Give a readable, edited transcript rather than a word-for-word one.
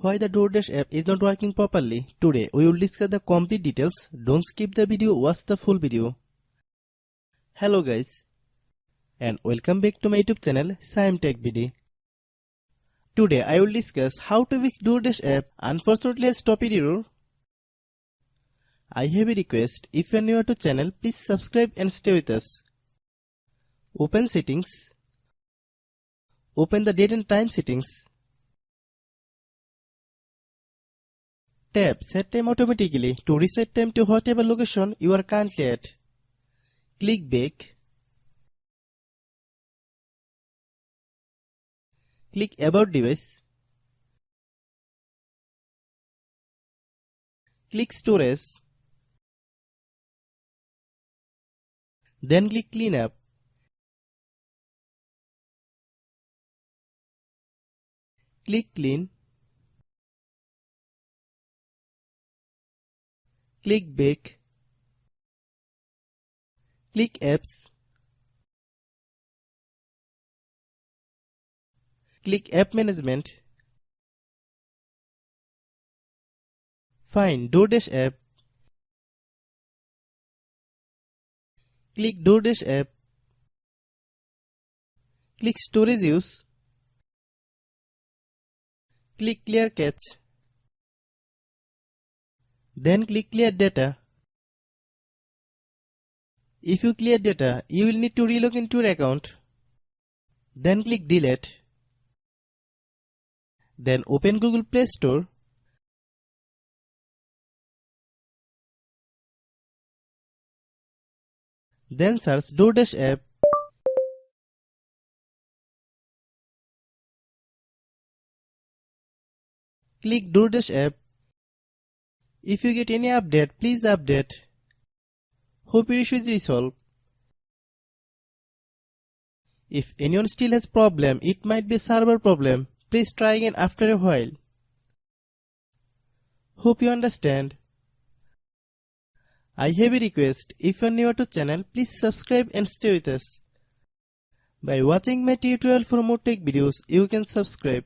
Why the DoorDash app is not working properly? Today we will discuss the complete details. Don't skip the video, watch the full video. Hello guys and welcome back to my YouTube channel Shaem Tech BD. Today I will discuss how to fix DoorDash app unfortunately has stopped error. I have a request, if you are new to channel please subscribe and stay with us. Open settings. Open the date and time settings. Tap Set Time automatically to reset time to whatever location you are currently at. Click Back. Click About Device. Click Storage. Then click Cleanup. Click Clean. Click Back. Click Apps. Click App Management. Find DoorDash app. Click DoorDash app. Click Storage Use. Click Clear Cache. Then click Clear Data. If you clear data, you will need to relog into your account. Then click Delete. Then open Google Play Store. Then search DoorDash app. Click DoorDash app. If you get any update, please update. Hope your issue is resolved. If anyone still has problem, it might be a server problem. Please try again after a while. Hope you understand. I have a request, if you are new to channel, please subscribe and stay with us. By watching my tutorial for more tech videos, you can subscribe.